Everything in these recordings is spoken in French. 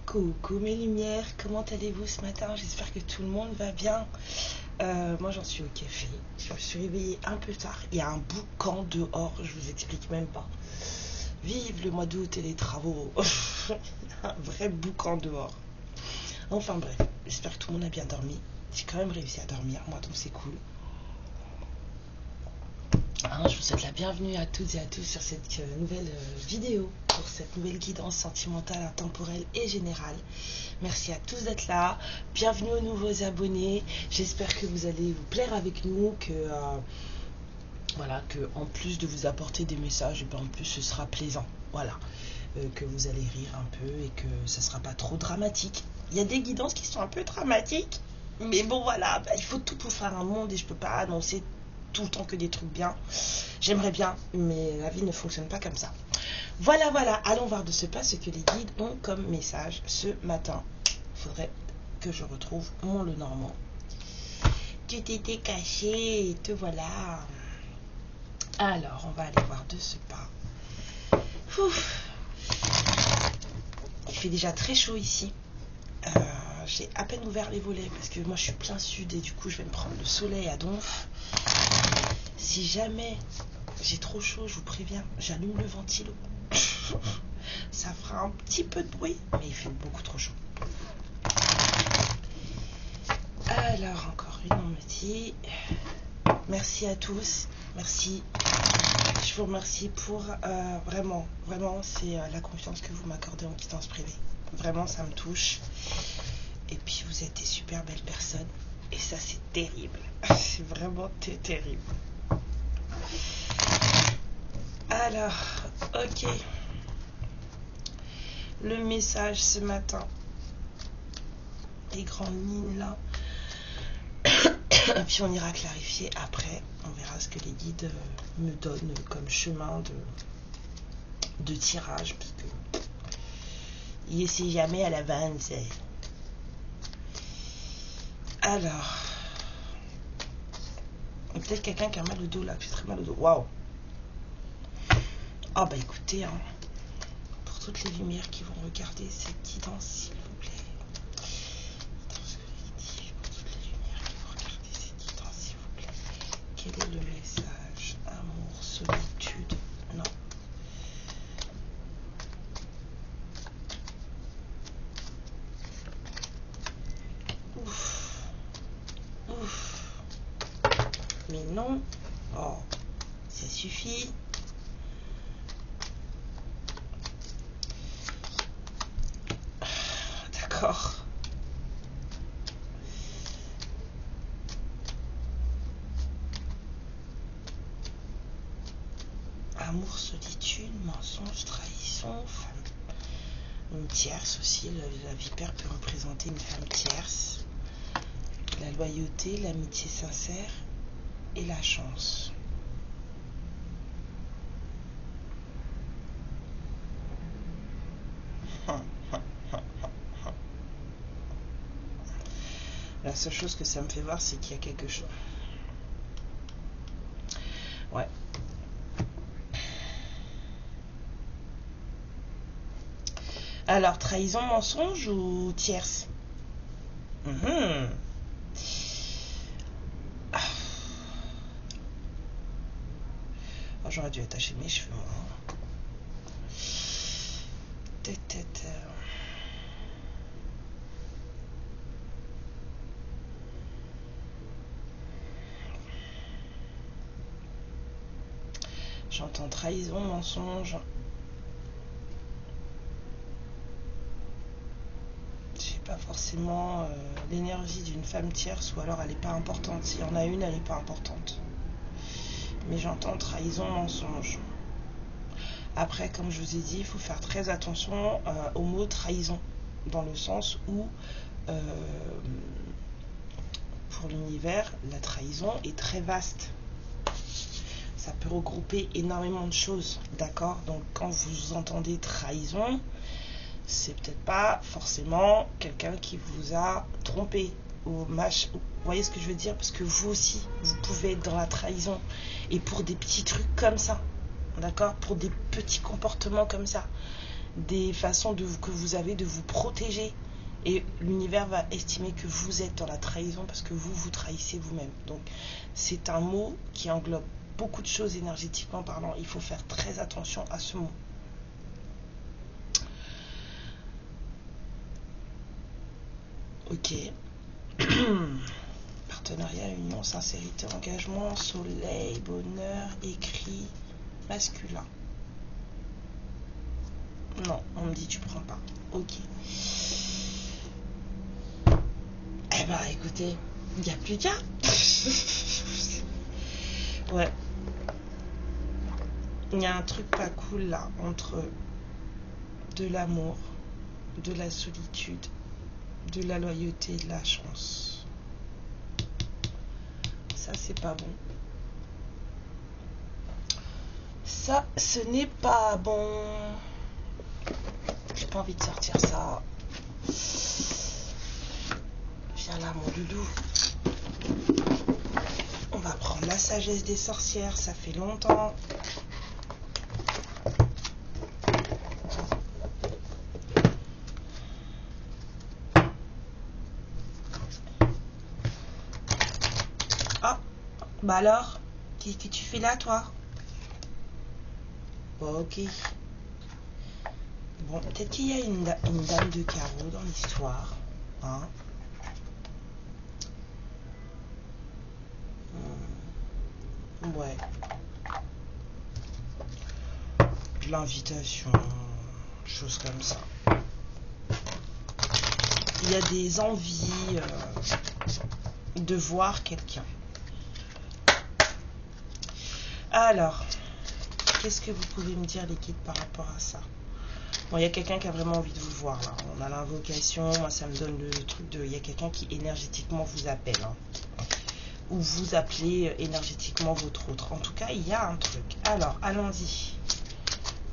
Coucou mes lumières, comment allez-vous ce matin? J'espère que tout le monde va bien. Moi j'en suis au café, je me suis réveillée un peu tard. Il y a un boucan dehors, je vous explique même pas. Vive le mois d'août et les travaux. Un vrai boucan dehors. Enfin bref, j'espère que tout le monde a bien dormi. J'ai quand même réussi à dormir, moi, donc c'est cool. Je vous souhaite la bienvenue à toutes et à tous sur cette nouvelle vidéo, pour cette nouvelle guidance sentimentale, intemporelle et générale. Merci à tous d'être là, bienvenue aux nouveaux abonnés, j'espère que vous allez vous plaire avec nous, que en plus de vous apporter des messages, et en plus ce sera plaisant, voilà, que vous allez rire un peu et que ça sera pas trop dramatique. Il y a des guidances qui sont un peu dramatiques, mais bon voilà, il faut tout pour faire un monde et je peux pas annoncer tout le temps que des trucs bien. J'aimerais bien, mais la vie ne fonctionne pas comme ça. Voilà, allons voir de ce pas ce que les guides ont comme message ce matin. Il faudrait que je retrouve mon Lenormand. Tu t'étais caché et te voilà. Alors, on va aller voir de ce pas. Ouf. Il fait déjà très chaud ici. J'ai à peine ouvert les volets parce que moi je suis plein sud et du coup je vais me prendre le soleil à donf. Si jamais j'ai trop chaud, je vous préviens, j'allume le ventilo. Ça fera un petit peu de bruit, mais il fait beaucoup trop chaud. Alors, encore une, on me dit. Merci à tous. Merci. Je vous remercie pour vraiment, c'est la confiance que vous m'accordez en guidance privée. Vraiment, ça me touche. Et puis, vous êtes des super belles personnes. Et ça, c'est terrible. C'est vraiment terrible. Alors, ok. Le message ce matin. Les grandes lignes là. Et puis on ira clarifier après. On verra ce que les guides me donnent comme chemin de tirage. Parce que il sait jamais à l'avance. Alors. Peut-être quelqu'un qui a mal au dos là. Qui fait très mal au dos. Waouh. Ah bah écoutez, pour toutes les lumières qui vont regarder cette guidance, s'il vous plaît. Quel est le message? Amour, solitude, non. Ouf. Mais non. Oh, ça suffit. D'accord. Amour, solitude, mensonge, trahison, femme. Une tierce aussi, la vipère peut représenter une femme tierce. La loyauté, l'amitié sincère et la chance. La seule chose que ça me fait voir, c'est qu'il y a quelque chose. Ouais. Alors, trahison, mensonge ou tierce? Oh, j'aurais dû attacher mes cheveux, moi. J'entends trahison, mensonge. J'ai pas forcément l'énergie d'une femme tierce, ou alors elle n'est pas importante. S'il y en a une, elle n'est pas importante. Mais j'entends trahison, mensonge. Après, comme je vous ai dit, il faut faire très attention au mot trahison, dans le sens où pour l'univers, la trahison est très vaste. Ça peut regrouper énormément de choses, d'accord? Donc quand vous entendez trahison, c'est peut-être pas forcément quelqu'un qui vous a trompé. ou match. Vous voyez ce que je veux dire? Parce que vous aussi, vous pouvez être dans la trahison. Et pour des petits trucs comme ça, d'accord? Pour des petits comportements comme ça, des façons que vous avez de vous protéger. Et l'univers va estimer que vous êtes dans la trahison parce que vous trahissez vous-même. Donc, c'est un mot qui englobe beaucoup de choses énergétiquement parlant. Il faut faire très attention à ce mot. Ok. Partenariat, union, sincérité, engagement, soleil, bonheur, écrit, masculin. Non, on me dit tu prends pas. Ok. Eh ben écoutez, il n'y a plus qu'à. Ouais. Il y a un truc pas cool là entre de l'amour, de la solitude, de la loyauté et de la chance. Ça, c'est pas bon. Ça, ce n'est pas bon. J'ai pas envie de sortir ça. Viens là, mon loulou. On va prendre la sagesse des sorcières. Ça fait longtemps. Ah, bah alors, qu'est-ce que tu fais là, toi? Ok. Bon, peut-être qu'il y a une dame de carreau dans l'histoire. Hein? Ouais. De l'invitation, choses comme ça. Il y a des envies de voir quelqu'un. Alors, qu'est-ce que vous pouvez me dire, les guides, par rapport à ça? Bon, il y a quelqu'un qui a vraiment envie de vous voir, là. On a l'invocation, moi ça me donne le truc de... Il y a quelqu'un qui énergétiquement vous appelle. Hein. Ou vous appelez énergétiquement votre autre. En tout cas, il y a un truc. Alors, allons-y.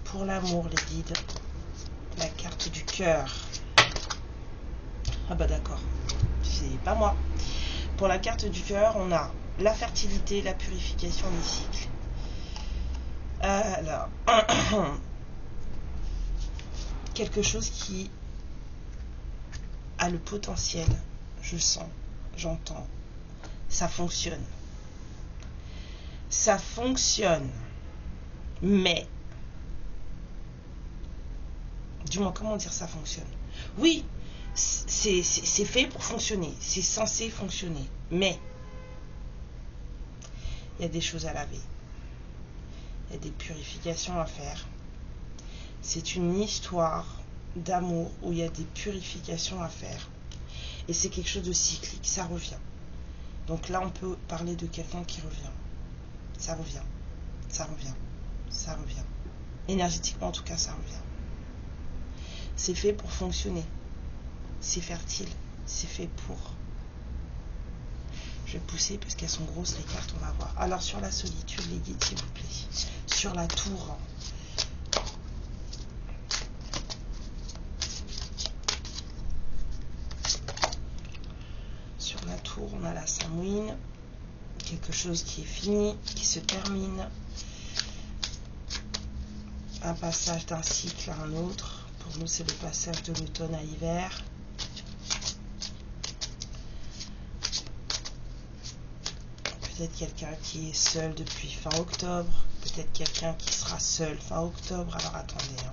Pour l'amour, les guides. La carte du cœur. Ah bah d'accord. C'est pas moi. Pour la carte du cœur, on a la fertilité, la purification des cycles. Alors... quelque chose qui a le potentiel, je sens, j'entends, ça fonctionne. Ça fonctionne, mais, du moins, comment dire ça fonctionne? Oui, c'est fait pour fonctionner, c'est censé fonctionner, mais il y a des choses à laver, il y a des purifications à faire. C'est une histoire d'amour où il y a des purifications à faire. Et c'est quelque chose de cyclique, ça revient. Donc là, on peut parler de quelqu'un qui revient. Ça revient, ça revient, ça revient. Énergétiquement, en tout cas, ça revient. C'est fait pour fonctionner. C'est fertile. C'est fait pour... Je vais pousser parce qu'elles sont grosses, les cartes, on va voir. Alors, sur la solitude, les guides, s'il vous plaît. Sur la tour... on a la Samhain, quelque chose qui est fini, qui se termine, un passage d'un cycle à un autre. Pour nous, c'est le passage de l'automne à l'hiver. Peut-être quelqu'un qui est seul depuis fin octobre, peut-être quelqu'un qui sera seul fin octobre. Alors attendez, hein.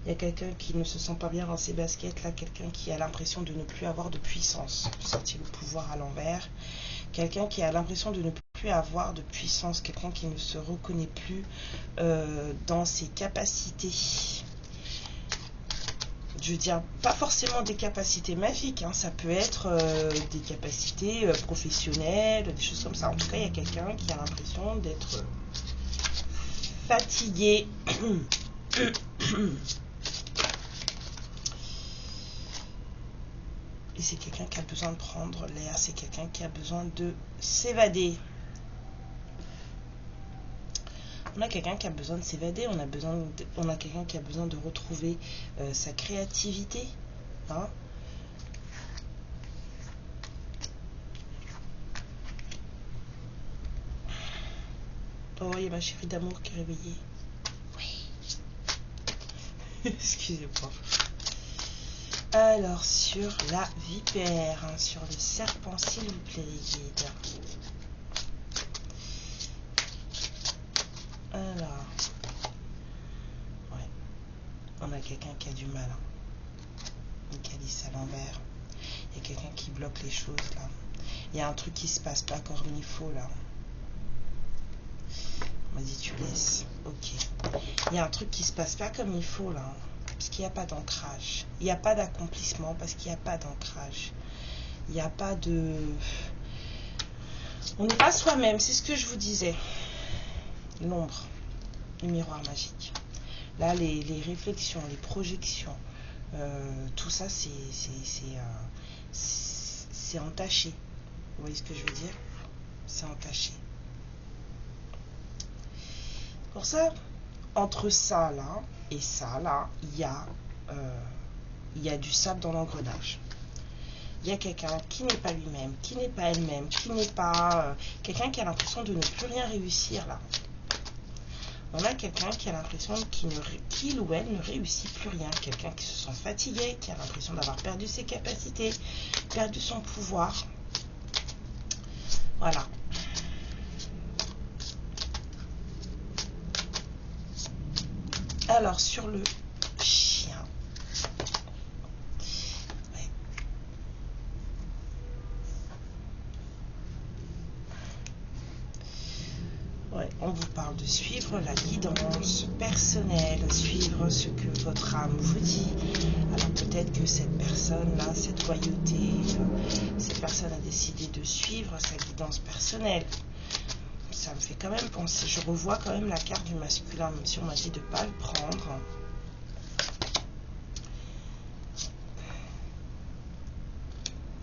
Il y a quelqu'un qui ne se sent pas bien dans ses baskets, là, quelqu'un qui a l'impression de ne plus avoir de puissance. Vous sentez le pouvoir à l'envers. Quelqu'un qui a l'impression de ne plus avoir de puissance, quelqu'un qui ne se reconnaît plus dans ses capacités. Je veux dire, pas forcément des capacités magiques, hein. Ça peut être des capacités professionnelles, des choses comme ça. En tout cas, il y a quelqu'un qui a l'impression d'être fatigué. Et c'est quelqu'un qui a besoin de prendre l'air, c'est quelqu'un qui a besoin de s'évader. On a quelqu'un qui a besoin de s'évader, on a quelqu'un qui a besoin de retrouver sa créativité. Hein. Oh, il y a ma chérie d'amour qui est réveillée. Oui. Excusez-moi. Alors, sur la vipère, hein, sur le serpent, s'il vous plaît, les guides. Alors, ouais, on a quelqu'un qui a du mal. Hein. Une calice à l'envers. Il y a quelqu'un qui bloque les choses, là. Il y a un truc qui se passe pas comme il faut, là. On m'a dit, tu laisses. Ok. Il y a un truc qui se passe pas comme il faut, là. Parce qu'il n'y a pas d'ancrage. Il n'y a pas d'accomplissement parce qu'il n'y a pas d'ancrage. Il n'y a pas de... On n'est pas soi-même, c'est ce que je vous disais. L'ombre, le miroir magique. Là, les réflexions, les projections, tout ça, c'est entaché. Vous voyez ce que je veux dire? C'est entaché. Pour ça, entre ça là et ça là, il y a du sable dans l'engrenage. Il y a quelqu'un qui n'est pas lui-même, qui n'est pas elle-même, qui n'est pas... quelqu'un qui a l'impression de ne plus rien réussir là. On a quelqu'un qui a l'impression qu'il ou elle ne réussit plus rien. Quelqu'un qui se sent fatigué, qui a l'impression d'avoir perdu ses capacités, perdu son pouvoir. Voilà. Alors, sur le chien. Ouais, on vous parle de suivre la guidance personnelle, suivre ce que votre âme vous dit. Alors peut-être que cette personne-là, cette loyauté, cette personne a décidé de suivre sa guidance personnelle. Ça me fait quand même penser, je revois quand même la carte du masculin, même si on m'a dit de ne pas le prendre.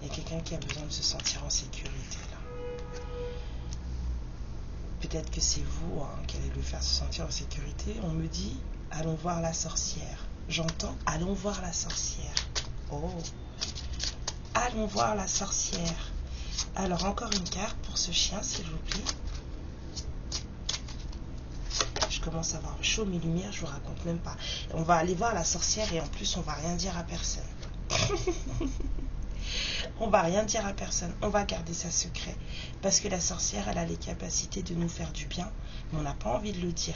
Il y a quelqu'un qui a besoin de se sentir en sécurité là. Peut-être que c'est vous hein, qui allez le faire se sentir en sécurité. On me dit, allons voir la sorcière. J'entends, allons voir la sorcière. Oh, allons voir la sorcière. Alors, encore une carte pour ce chien, s'il vous plaît. Je commence à avoir chaud mes lumières, je vous raconte même pas. On va aller voir la sorcière et en plus, on va rien dire à personne. On va rien dire à personne, on va garder ça secret. Parce que la sorcière, elle a les capacités de nous faire du bien, mais on n'a pas envie de le dire.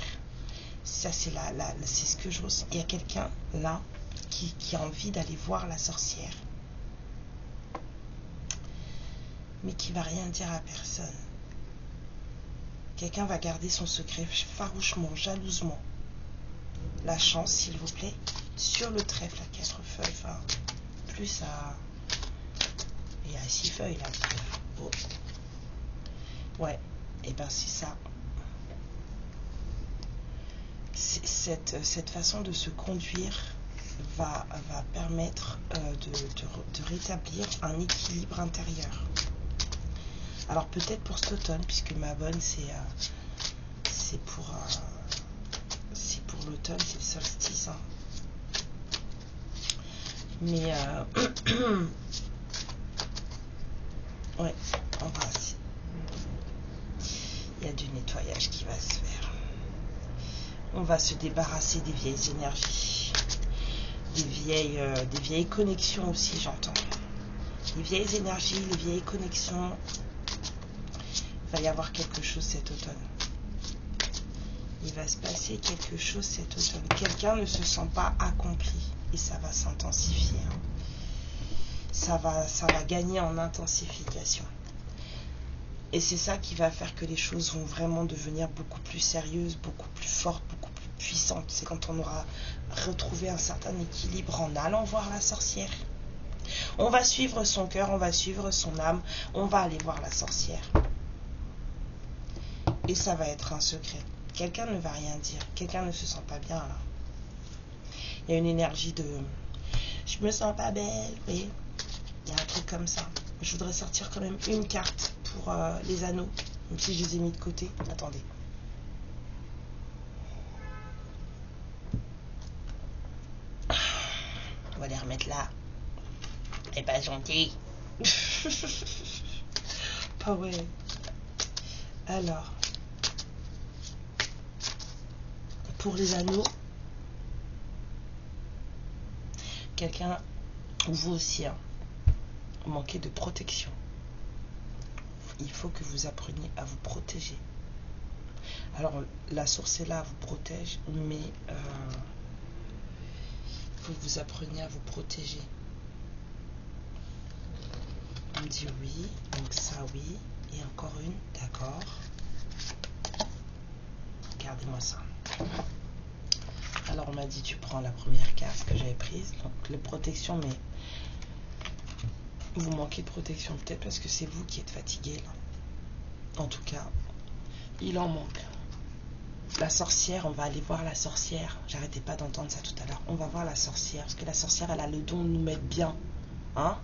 Ça, c'est c'est ce que je ressens. Il y a quelqu'un, là, qui a envie d'aller voir la sorcière. Mais qui va rien dire à personne. Quelqu'un va garder son secret farouchement, jalousement. La chance, s'il vous plaît, sur le trèfle à 4 feuilles, enfin, plus à... Il y a 6 feuilles là. Oh. Ouais, et ben c'est ça. Cette façon de se conduire va permettre de rétablir un équilibre intérieur. Alors peut-être pour cet automne, puisque ma bonne c'est pour l'automne, c'est le solstice. Hein. Mais ouais, on va. Il y a du nettoyage qui va se faire. On va se débarrasser des vieilles énergies, des vieilles connexions aussi, j'entends. Les vieilles énergies, les vieilles connexions. Il va y avoir quelque chose cet automne. Il va se passer quelque chose cet automne. Quelqu'un ne se sent pas accompli et ça va s'intensifier. Hein. Ça va gagner en intensification. Et c'est ça qui va faire que les choses vont vraiment devenir beaucoup plus sérieuses, beaucoup plus fortes, beaucoup plus puissantes. C'est quand on aura retrouvé un certain équilibre en allant voir la sorcière. On va suivre son cœur, on va suivre son âme, on va aller voir la sorcière. Et ça va être un secret. Quelqu'un ne va rien dire. Quelqu'un ne se sent pas bien là. Il y a une énergie de... Je me sens pas belle, oui. Il y a un truc comme ça. Je voudrais sortir quand même une carte pour les anneaux. Même si je les ai mis de côté. Attendez. les remettre là. Elle est pas gentille. Pas ouais. Alors, pour les anneaux, quelqu'un, ou vous aussi, hein, manquez de protection. Il faut que vous appreniez à vous protéger. Alors, la source est là, vous protège, mais il faut que vous appreniez à vous protéger. On me dit oui, donc ça oui, et encore une, d'accord. Regardez-moi ça. Alors on m'a dit tu prends la première carte que j'avais prise, donc les protections, mais vous manquez de protection peut-être parce que c'est vous qui êtes fatigué là. En tout cas, il en manque. La sorcière, on va aller voir la sorcière. J'arrêtais pas d'entendre ça tout à l'heure. On va voir la sorcière, parce que la sorcière, elle a le don de nous mettre bien. Hein?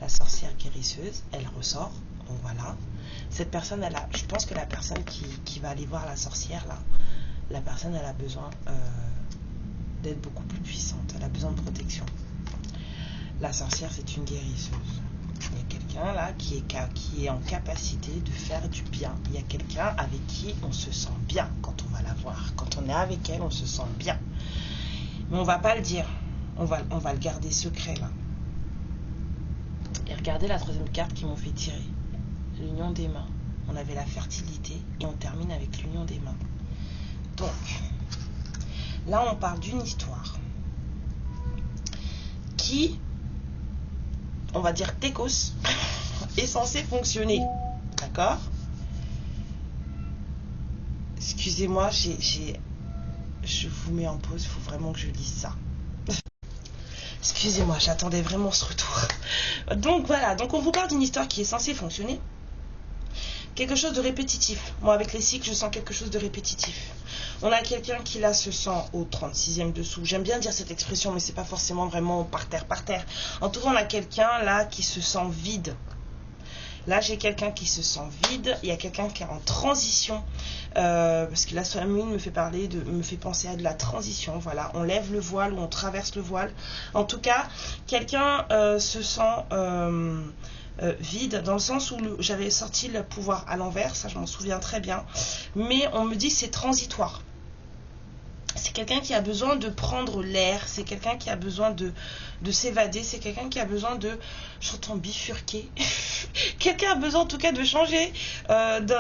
La sorcière guérisseuse, elle ressort. Donc voilà. Cette personne, elle a, je pense que la personne qui va aller voir la sorcière, là, la personne, elle a besoin d'être beaucoup plus puissante. Elle a besoin de protection. La sorcière, c'est une guérisseuse. Il y a quelqu'un là qui est en capacité de faire du bien. Il y a quelqu'un avec qui on se sent bien quand on va la voir. Quand on est avec elle, on se sent bien. Mais on va pas le dire. On va le garder secret là. Et regardez la troisième carte qu'ils m'ont fait tirer. L'union des mains. On avait la fertilité et on termine avec l'union des mains. Donc, là on parle d'une histoire qui, on va dire techos, est censée fonctionner. D'accord? Excusez-moi, je vous mets en pause, il faut vraiment que je lise ça. Excusez-moi, j'attendais vraiment ce retour. Donc voilà, donc on vous parle d'une histoire qui est censée fonctionner. Quelque chose de répétitif. Moi, avec les cycles, je sens quelque chose de répétitif. On a quelqu'un qui, là, se sent au 36e dessous. J'aime bien dire cette expression, mais c'est pas forcément vraiment par terre. En tout cas, on a quelqu'un, là, qui se sent vide. Là, j'ai quelqu'un qui se sent vide. Il y a quelqu'un qui est en transition. Parce que la soleil me fait penser à de la transition. Voilà, on lève le voile ou on traverse le voile. En tout cas, quelqu'un se sent... vide, dans le sens où j'avais sorti le pouvoir à l'envers, ça je m'en souviens très bien, mais on me dit c'est transitoire. C'est quelqu'un qui a besoin de prendre l'air, c'est quelqu'un qui a besoin de s'évader, c'est quelqu'un qui a besoin de, j'entends bifurquer, quelqu'un a besoin en tout cas de changer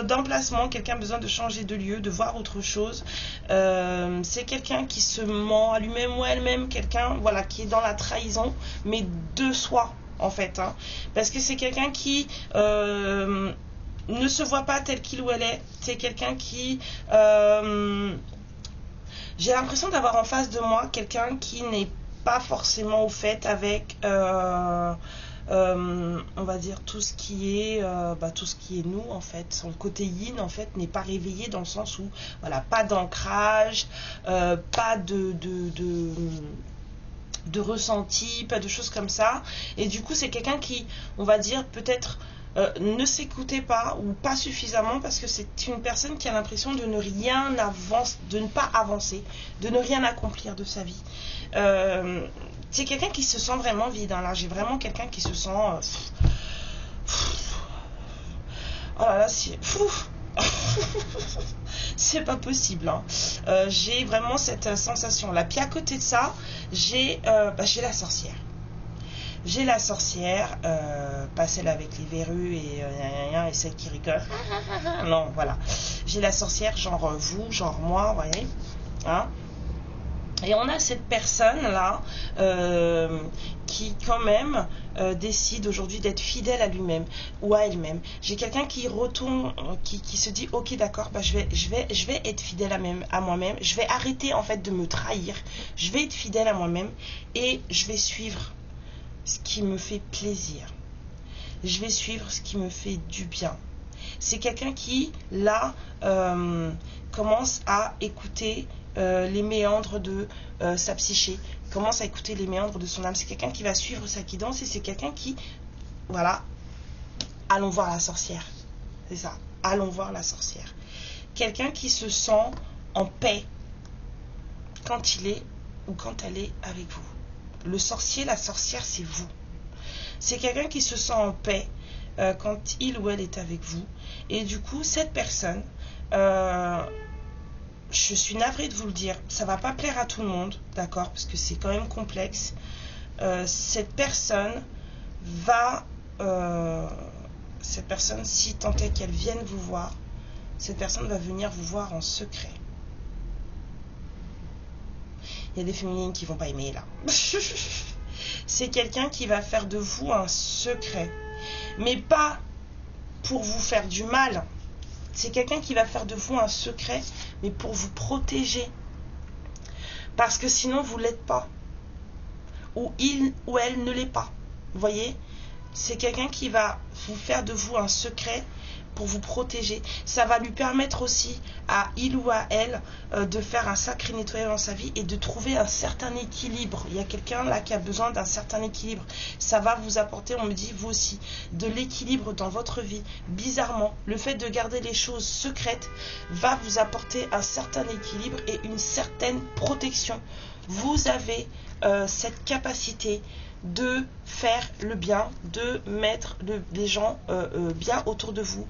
d'emplacement, quelqu'un a besoin de changer de lieu, de voir autre chose. C'est quelqu'un qui se ment à lui-même ou à elle-même, quelqu'un voilà, qui est dans la trahison, mais de soi. En fait, hein, parce que c'est quelqu'un qui ne se voit pas tel qu'il ou elle est. C'est quelqu'un qui... j'ai l'impression d'avoir en face de moi quelqu'un qui n'est pas forcément au fait avec... on va dire tout ce qui est nous en fait. Son côté yin en fait n'est pas réveillé dans le sens où voilà, pas d'ancrage, pas de ressenti, pas de choses comme ça, et du coup c'est quelqu'un qui, on va dire, peut-être ne s'écoutait pas ou pas suffisamment, parce que c'est une personne qui a l'impression de ne rien avancer, de ne pas avancer, de ne rien accomplir de sa vie. C'est quelqu'un qui se sent vraiment vide, hein. Là j'ai vraiment quelqu'un qui se sent oh là là, c'est c'est pas possible, hein. J'ai vraiment cette sensation là. Puis à côté de ça, j'ai la sorcière. J'ai la sorcière, pas celle avec les verrues et celle qui rigole. Non, voilà. J'ai la sorcière, genre vous, genre moi, vous voyez, hein. Et on a cette personne-là qui, quand même, décide aujourd'hui d'être fidèle à lui-même ou à elle-même. J'ai quelqu'un qui retourne, qui se dit, ok, d'accord, bah, je vais être fidèle à moi-même. Je vais arrêter, en fait, de me trahir. Je vais être fidèle à moi-même et je vais suivre ce qui me fait plaisir. Je vais suivre ce qui me fait du bien. C'est quelqu'un qui, là, commence à écouter les méandres de sa psyché, commence à écouter les méandres de son âme. C'est quelqu'un qui va suivre sa guidance et c'est quelqu'un qui, voilà, allons voir la sorcière. C'est ça, allons voir la sorcière. Quelqu'un qui se sent en paix quand il est ou quand elle est avec vous. Le sorcier, la sorcière, c'est vous. C'est quelqu'un qui se sent en paix quand il ou elle est avec vous. Et du coup, cette personne, je suis navrée de vous le dire, ça va pas plaire à tout le monde, d'accord, parce que c'est quand même complexe. Cette personne va... cette personne, si tant est qu'elle vienne vous voir, cette personne va venir vous voir en secret. Il y a des féminines qui vont pas aimer là. C'est quelqu'un qui va faire de vous un secret. Mais pas pour vous faire du mal. C'est quelqu'un qui va faire de vous un secret, mais pour vous protéger. Parce que sinon, vous ne l'êtes pas. Ou il ou elle ne l'est pas. Vous voyez? C'est quelqu'un qui va vous faire de vous un secret pour vous protéger. Ça va lui permettre aussi à il ou à elle de faire un sacré nettoyage dans sa vie et de trouver un certain équilibre. Il y a quelqu'un là qui a besoin d'un certain équilibre. Ça va vous apporter, on me dit, vous aussi, de l'équilibre dans votre vie. Bizarrement, le fait de garder les choses secrètes va vous apporter un certain équilibre et une certaine protection. Vous avez cette capacité de faire le bien, de mettre les gens bien autour de vous.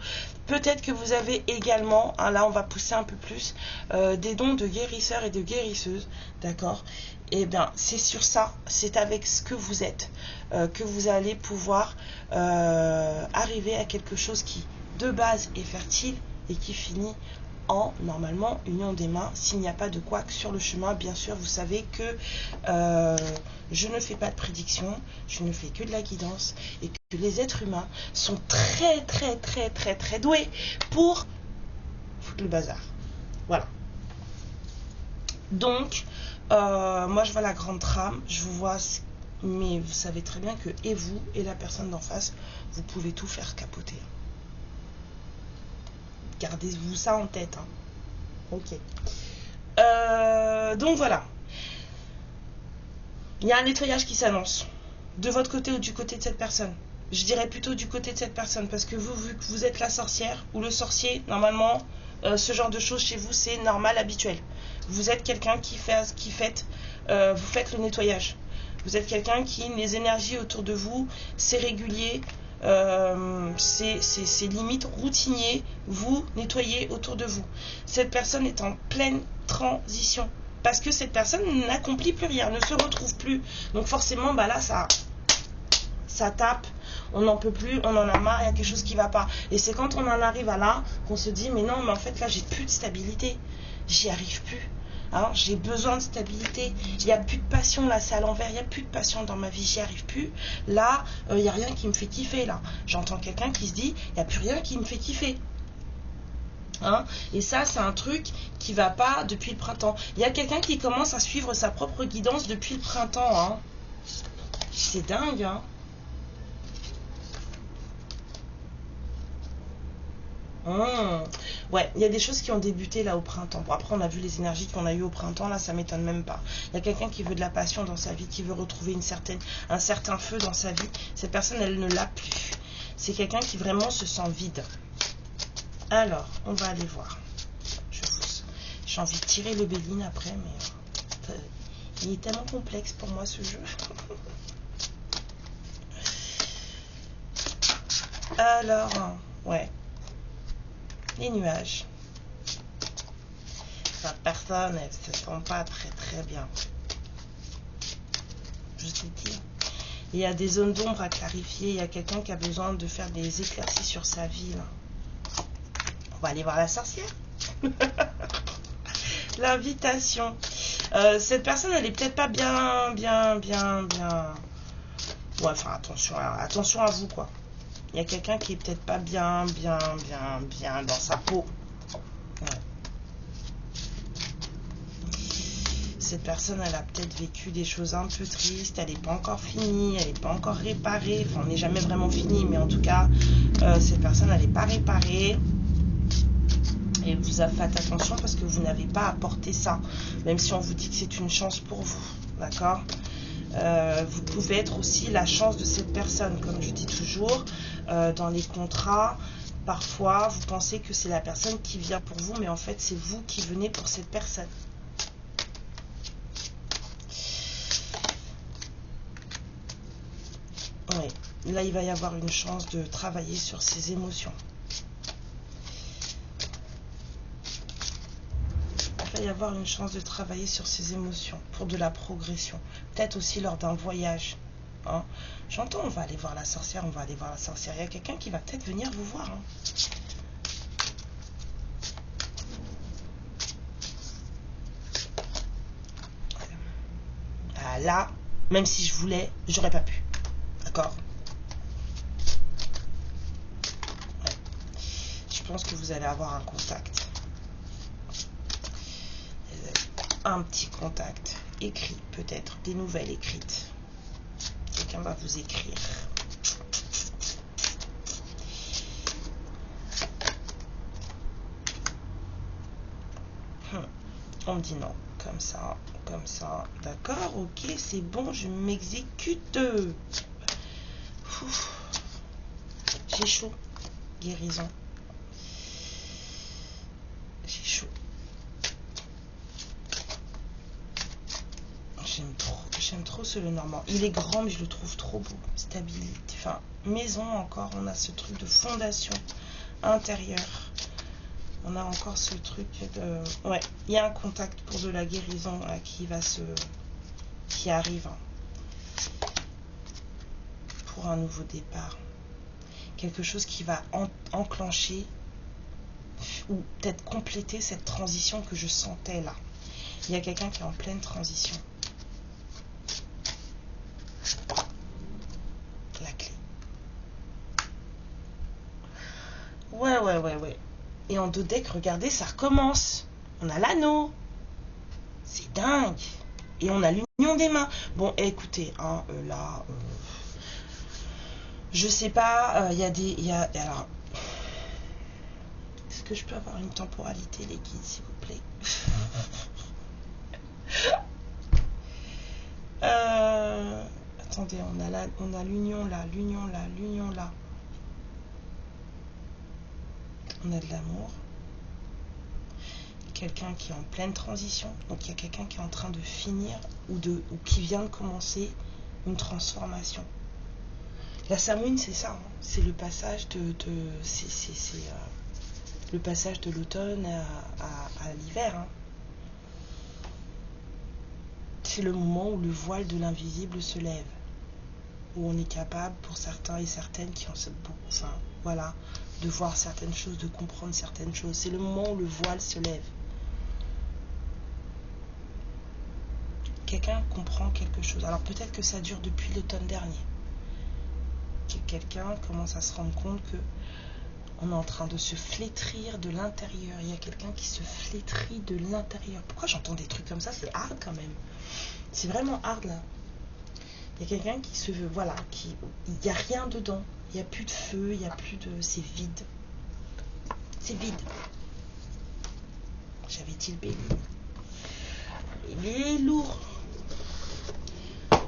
Peut-être que vous avez également, hein, là on va pousser un peu plus, des dons de guérisseurs et de guérisseuses, d'accord? Et bien c'est sur ça, c'est avec ce que vous êtes, que vous allez pouvoir arriver à quelque chose qui de base est fertile et qui finit en, normalement, union des mains, s'il n'y a pas de couac sur le chemin. Bien sûr, vous savez que je ne fais pas de prédiction, je ne fais que de la guidance, et que les êtres humains sont très doués pour foutre le bazar. Voilà. Donc, moi je vois la grande trame, je vous vois, mais vous savez très bien que et vous et la personne d'en face, vous pouvez tout faire capoter. Gardez-vous ça en tête. Hein. Ok. Donc voilà. Il y a un nettoyage qui s'annonce. De votre côté ou du côté de cette personne. Je dirais plutôt du côté de cette personne. Parce que vous, vu que vous êtes la sorcière ou le sorcier, normalement, ce genre de choses chez vous, c'est normal, habituel. Vous êtes quelqu'un qui faites le nettoyage. Vous êtes quelqu'un qui, les énergies autour de vous, c'est régulier. C'est limite routinier, vous nettoyez autour de vous. Cette personne est en pleine transition parce que cette personne n'accomplit plus rien, ne se retrouve plus. Donc forcément, bah là, ça tape, on n'en peut plus, on en a marre, il y a quelque chose qui ne va pas. Et c'est quand on en arrive à là qu'on se dit, mais non, mais en fait là, j'ai plus de stabilité, j'y arrive plus. Hein, j'ai besoin de stabilité, il n'y a plus de passion, là c'est à l'envers, il n'y a plus de passion dans ma vie, j'y arrive plus, là il n'y a rien qui me fait kiffer, là j'entends quelqu'un qui se dit, il n'y a plus rien qui me fait kiffer, hein, et ça c'est un truc qui va pas depuis le printemps. Il y a quelqu'un qui commence à suivre sa propre guidance depuis le printemps, hein. C'est dingue, hein. Ouais, il y a des choses qui ont débuté là au printemps. Bon, après, on a vu les énergies qu'on a eues au printemps, là, ça m'étonne même pas. Il y a quelqu'un qui veut de la passion dans sa vie, qui veut retrouver un certain feu dans sa vie. Cette personne, elle ne l'a plus. C'est quelqu'un qui vraiment se sent vide. Alors, on va aller voir. J'ai envie de tirer le Béline après, mais il est tellement complexe pour moi, ce jeu. Alors, ouais. Les nuages. La personne, elle se sent pas très bien. Je te dis. Il y a des zones d'ombre à clarifier. Il y a quelqu'un qui a besoin de faire des éclaircies sur sa vie. Là. On va aller voir la sorcière. L'invitation. Cette personne, elle est peut-être pas bien. Ouais, enfin, attention à vous, quoi. Il y a quelqu'un qui est peut-être pas bien dans sa peau. Ouais. Cette personne, elle a peut-être vécu des choses un peu tristes. Elle n'est pas encore finie, elle n'est pas encore réparée. Enfin, on n'est jamais vraiment fini, mais en tout cas, cette personne, elle n'est pas réparée. Et vous faites attention parce que vous n'avez pas apporté ça. Même si on vous dit que c'est une chance pour vous. D'accord ? Vous pouvez être aussi la chance de cette personne, comme je dis toujours, dans les contrats, parfois vous pensez que c'est la personne qui vient pour vous, mais en fait c'est vous qui venez pour cette personne. Là, il va y avoir une chance de travailler sur ses émotions. Il va y avoir une chance de travailler sur ses émotions pour de la progression. Peut-être aussi lors d'un voyage. Hein. J'entends, on va aller voir la sorcière, on va aller voir la sorcière. Il y a quelqu'un qui va peut-être venir vous voir. Hein. Ah, là, même si je voulais, j'aurais pas pu. D'accord? Ouais. Je pense que vous allez avoir un contact. Un petit contact écrit, peut-être, des nouvelles écrites. Quelqu'un va vous écrire. On me dit non, comme ça, d'accord, ok, c'est bon, je m'exécute. J'ai chaud, guérison. J'ai chaud. J'aime trop ce Lenormand. Il est grand, mais je le trouve trop beau. Stabilité, enfin, maison encore, on a ce truc de fondation intérieure. On a encore ce truc de... Ouais, il y a un contact pour de la guérison là, qui arrive. Hein, pour un nouveau départ. Quelque chose qui va enclencher ou peut-être compléter cette transition que je sentais là. Il y a quelqu'un qui est en pleine transition. La clé. Ouais. Et en 2 decks, regardez, ça recommence. On a l'anneau. C'est dingue. Et on a l'union des mains. Bon, écoutez, hein, là, je sais pas, il y a des... alors, est-ce que je peux avoir une temporalité, les guides, s'il vous plaît? Attendez, on a l'union là, l'union là, l'union là. On a de l'amour. Quelqu'un qui est en pleine transition. Donc il y a quelqu'un qui est en train de finir ou qui vient de commencer une transformation. La Samhain, c'est ça. Hein. C'est le passage le passage de l'automne à l'hiver. Hein. C'est le moment où le voile de l'invisible se lève. Où on est capable, pour certains et certaines qui ont voilà, de voir certaines choses, de comprendre certaines choses. C'est le moment où le voile se lève. Quelqu'un comprend quelque chose. Alors peut-être que ça dure depuis l'automne dernier. Que quelqu'un commence à se rendre compte que on est en train de se flétrir de l'intérieur. Il y a quelqu'un qui se flétrit de l'intérieur. Pourquoi j'entends des trucs comme ça? C'est hard quand même. C'est vraiment hard là. Il y a quelqu'un qui se veut, voilà, il n'y a rien dedans. Il n'y a plus de feu, il n'y a plus de... C'est vide. C'est vide. J'avais-il Béline? Il est lourd.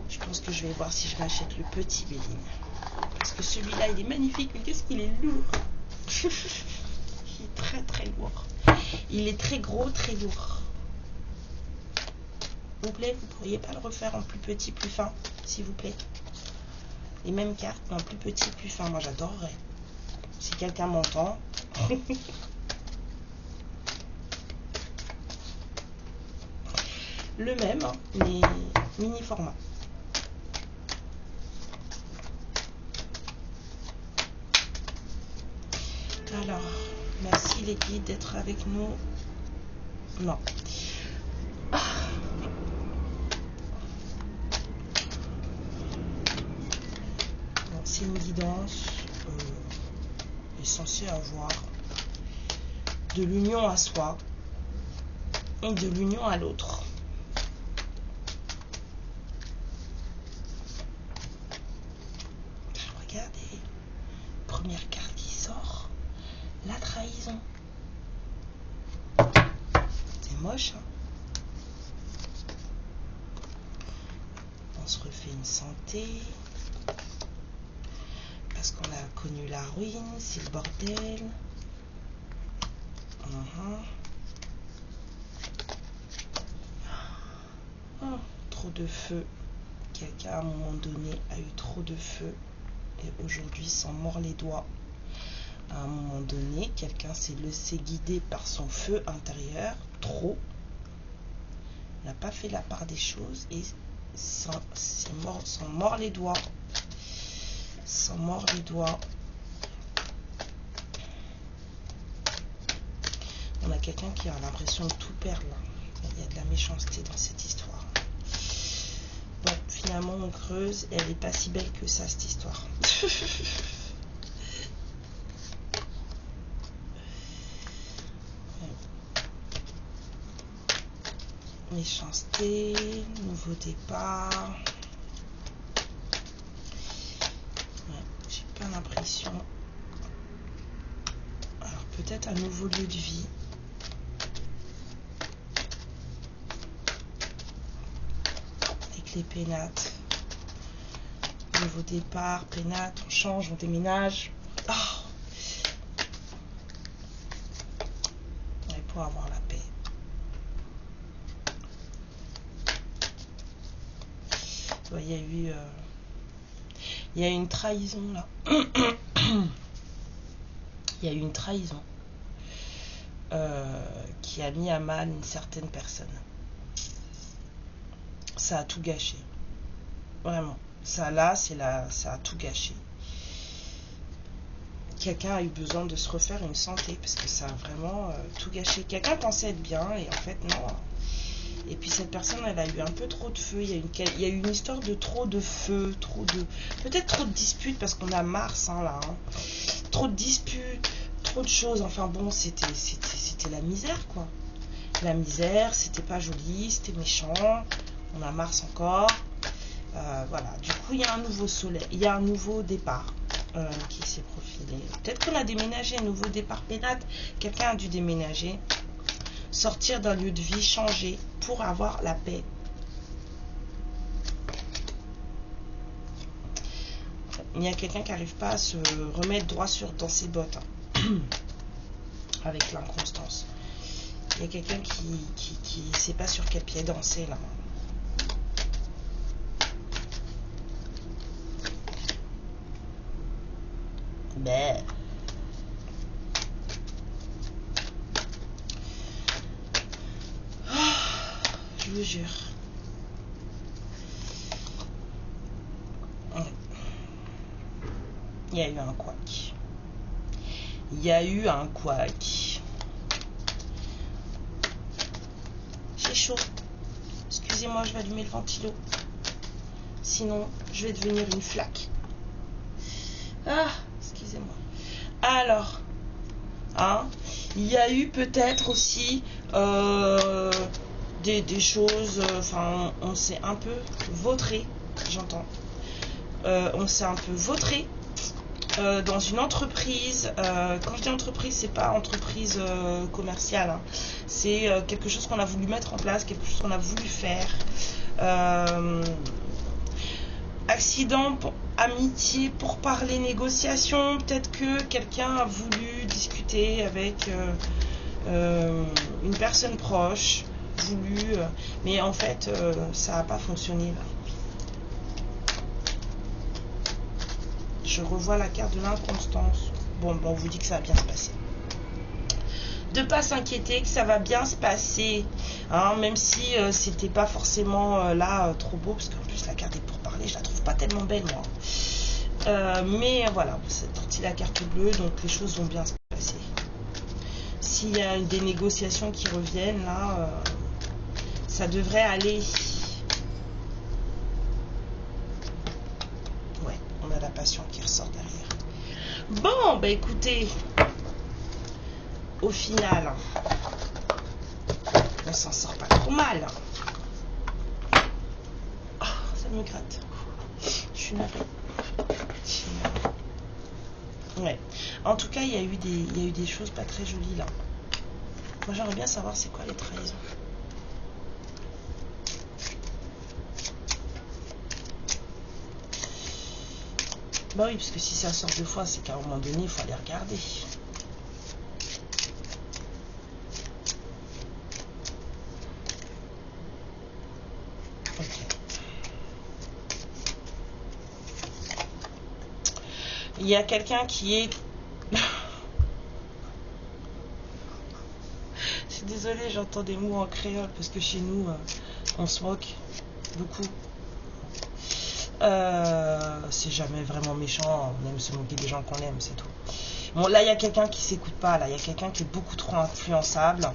Je pense que je vais voir si je rachète le petit Béline. Parce que celui-là, il est magnifique, mais qu'est-ce qu'il est lourd. Il est très très lourd. Il est très gros, très lourd. S'il vous plaît, vous pourriez pas le refaire en plus petit, plus fin, s'il vous plaît. Les mêmes cartes, mais en plus petit, plus fin. Moi, j'adorerais. Si quelqu'un m'entend. Le même, hein, mais mini format. Alors, merci les guides d'être avec nous. Non. C'est une guidance est censée avoir de l'union à soi et de l'union à l'autre. Regardez, première carte qui sort, la trahison. C'est moche, hein? On se refait une santé. Parce qu'on a connu la ruine, c'est le bordel. Oh, trop de feu. Quelqu'un à un moment donné a eu trop de feu. et aujourd'hui s'en mord les doigts. À un moment donné, quelqu'un s'est laissé guider par son feu intérieur, trop. Il n'a pas fait la part des choses et s'en mord les doigts. S'en mord les doigts. On a quelqu'un qui a l'impression de tout perdre là. Il y a de la méchanceté dans cette histoire. Bon, finalement on creuse et elle n'est pas si belle que ça, cette histoire. Méchanceté, nouveau départ. Ouais, j'ai pas l'impression. Alors peut-être un nouveau lieu de vie. Avec les pénates. Nouveau départ, pénates, on change, on déménage. Oh, ouais, pour avoir la paix. Ouais, il y a eu une trahison là. Il y a eu une trahison qui a mis à mal une certaine personne. Ça a tout gâché. Vraiment. Ça là, ça a tout gâché. Quelqu'un a eu besoin de se refaire une santé parce que ça a vraiment tout gâché. Quelqu'un pensait être bien et en fait non. Et puis cette personne, elle a eu un peu trop de feu. Il y a eu une histoire de trop de feu, peut-être trop de disputes parce qu'on a Mars là. Hein. Trop de disputes, trop de choses. Enfin bon, c'était la misère quoi. La misère, c'était pas joli, c'était méchant. On a Mars encore. Voilà. Du coup, il y a un nouveau soleil, il y a un nouveau départ qui s'est profilé. Peut-être qu'on a déménagé, un nouveau départ pénate. Quelqu'un a dû déménager. Sortir d'un lieu de vie, changer pour avoir la paix. Il y a quelqu'un qui n'arrive pas à se remettre droit dans ses bottes hein, avec l'inconstance. Il y a quelqu'un qui ne sait pas sur quel pied danser là. Ben. Je vous jure. Il y a eu un couac. Il y a eu un couac. J'ai chaud. Excusez-moi, je vais allumer le ventilo. Sinon, je vais devenir une flaque. Ah, excusez-moi. Alors, hein, il y a eu peut-être aussi des choses, enfin, on s'est un peu vautré, j'entends. On s'est un peu vautré dans une entreprise. Quand je dis entreprise, c'est pas entreprise commerciale. Hein. C'est quelque chose qu'on a voulu mettre en place, quelque chose qu'on a voulu faire. Accident, amitié, pour parler, négociation. Peut-être que quelqu'un a voulu discuter avec une personne proche, mais en fait, ça n'a pas fonctionné. Là. Je revois la carte de l'inconstance. Bon, on vous dit que ça va bien se passer. De pas s'inquiéter, que ça va bien se passer, hein, même si c'était pas forcément là trop beau, parce qu'en plus la carte est pour parler, je la trouve pas tellement belle moi. Mais voilà, c'est sorti la carte bleue, donc les choses vont bien se passer. S'il y a des négociations qui reviennent là, ça devrait aller. Ouais, on a la passion qui ressort derrière. Bon, bah écoutez, au final, on s'en sort pas trop mal. Oh, ça me gratte. Je suis navrée. Ouais. En tout cas, il y a eu des choses pas très jolies là. Moi, j'aimerais bien savoir c'est quoi les trahisons. Bah oui, parce que si ça sort deux fois, c'est qu'à un moment donné, il faut aller regarder. Il y a quelqu'un qui est... Je suis désolée, j'entends des mots en créole parce que chez nous, on se moque beaucoup. C'est jamais vraiment méchant, on aime se moquer des gens qu'on aime, c'est tout. Bon, là, il y a quelqu'un qui s'écoute pas, là, il y a quelqu'un qui est beaucoup trop influençable.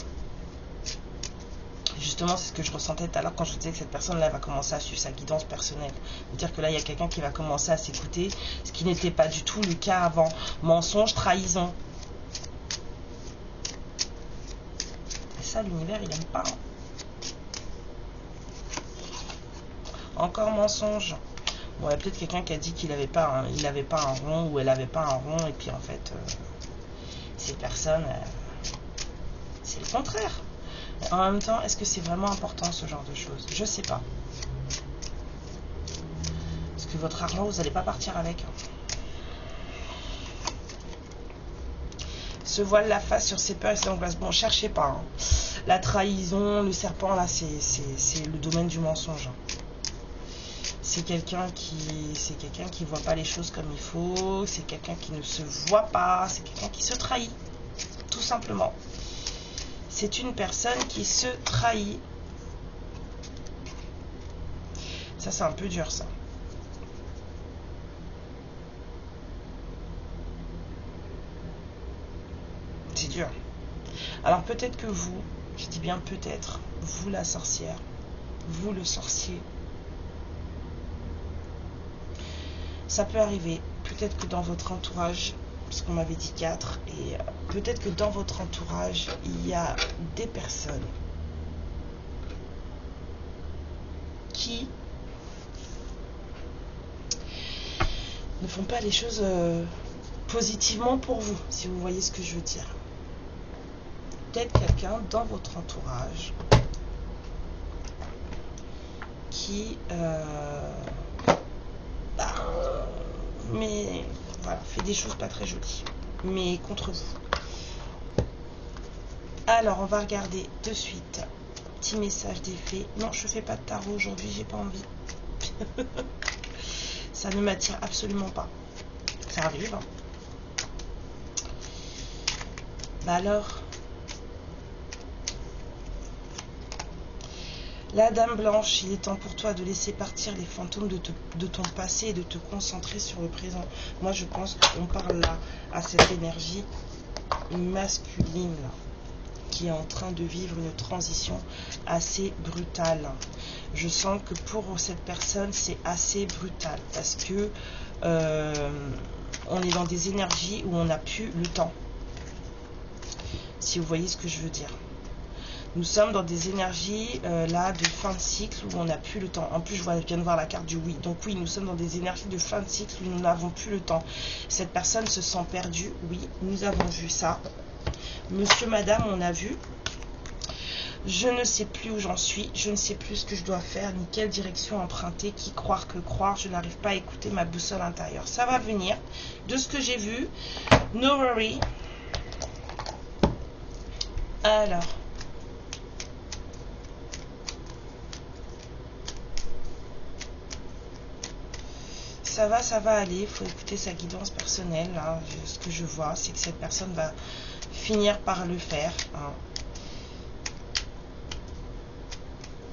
Justement, c'est ce que je ressentais tout à l'heure quand je disais que cette personne-là va commencer à suivre sa guidance personnelle. C'est-à-dire que là, il y a quelqu'un qui va commencer à s'écouter, ce qui n'était pas du tout le cas avant. Mensonge, trahison. Et ça, l'univers, il n'aime pas. Encore mensonge. Bon, il y a peut-être quelqu'un qui a dit qu'il n'avait pas, un rond ou elle n'avait pas un rond. Et puis, en fait, ces personnes, c'est le contraire. En même temps, est-ce que c'est vraiment important ce genre de choses? Je sais pas. Parce que votre argent, vous n'allez pas partir avec. Se voile la face sur ses peurs et ses angoisses. Bon, cherchez pas. Hein. La trahison, le serpent, là, c'est le domaine du mensonge. C'est quelqu'un qui voit pas les choses comme il faut. C'est quelqu'un qui ne se voit pas. C'est quelqu'un qui se trahit. Tout simplement. C'est une personne qui se trahit. Ça, c'est un peu dur, ça. C'est dur. Alors, peut-être que vous, je dis bien peut-être, vous la sorcière, vous le sorcier, ça peut arriver. Peut-être que dans votre entourage, parce qu'on m'avait dit 4, et peut-être que dans votre entourage, il y a des personnes qui ne font pas les choses positivement pour vous, si vous voyez ce que je veux dire. Peut-être quelqu'un dans votre entourage qui mais voilà, fait des choses pas très jolies, mais contre vous. Alors, on va regarder de suite. Petit message des fées. Non, je fais pas de tarot aujourd'hui, j'ai pas envie. Ça ne m'attire absolument pas. Ça arrive. Hein. Bah alors, la dame blanche, il est temps pour toi de laisser partir les fantômes de ton passé et de te concentrer sur le présent. Moi, je pense qu'on parle là à cette énergie masculine là, qui est en train de vivre une transition assez brutale. Je sens que pour cette personne, c'est assez brutal parce que on est dans des énergies où on n'a plus le temps. Si vous voyez ce que je veux dire. Nous sommes dans des énergies là de fin de cycle où on n'a plus le temps. En plus, je viens de voir la carte du oui. Donc oui, nous sommes dans des énergies de fin de cycle où nous n'avons plus le temps. Cette personne se sent perdue. Oui, nous avons vu ça. Monsieur, madame, on a vu. Je ne sais plus où j'en suis. Je ne sais plus ce que je dois faire, ni quelle direction emprunter, qui croire que croire. Je n'arrive pas à écouter ma boussole intérieure. Ça va venir. De ce que j'ai vu, no worry. Alors... ça va aller, il faut écouter sa guidance personnelle. Hein. Ce que je vois, c'est que cette personne va finir par le faire. Hein.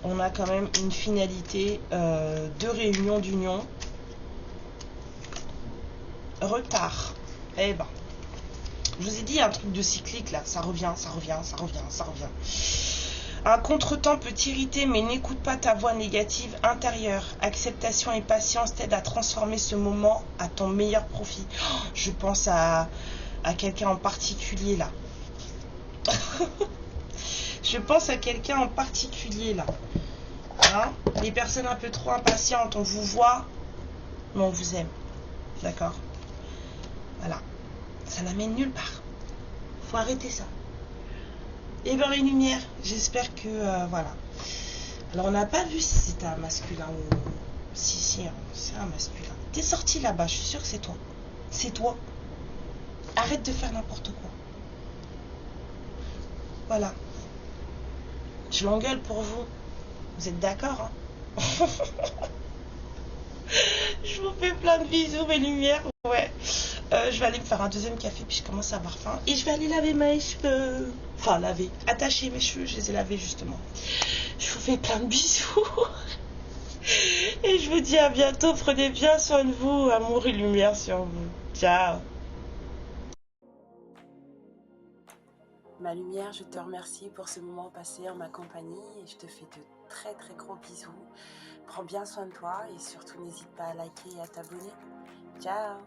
On a quand même une finalité de réunion, d'union. Retard. Eh ben, je vous ai dit un truc de cyclique là, ça revient, ça revient, ça revient, ça revient. Un contretemps peut t'irriter, mais n'écoute pas ta voix négative intérieure. Acceptation et patience t'aident à transformer ce moment à ton meilleur profit. Oh, je pense à quelqu'un en particulier là. Je pense à quelqu'un en particulier là. Hein? Les personnes un peu trop impatientes, on vous voit, mais on vous aime. D'accord? Voilà. Ça n'amène nulle part. Faut arrêter ça. Et bien les lumières, j'espère que voilà. Alors on n'a pas vu si c'était un masculin ou... Si, c'est un masculin. T'es sorti là-bas, je suis sûre que c'est toi. C'est toi. Arrête de faire n'importe quoi. Voilà. Je l'engueule pour vous. Vous êtes d'accord, hein? Je vous fais plein de bisous, mes lumières. Ouais. Je vais aller me faire un deuxième café, puis je commence à avoir faim. Et je vais aller laver mes cheveux. Enfin, laver, attacher mes cheveux, je les ai lavés justement. Je vous fais plein de bisous. Et je vous dis à bientôt. Prenez bien soin de vous. Amour et lumière sur vous. Ciao. Ma lumière, je te remercie pour ce moment passé en ma compagnie et je te fais de très très gros bisous. Prends bien soin de toi et surtout n'hésite pas à liker et à t'abonner. Ciao.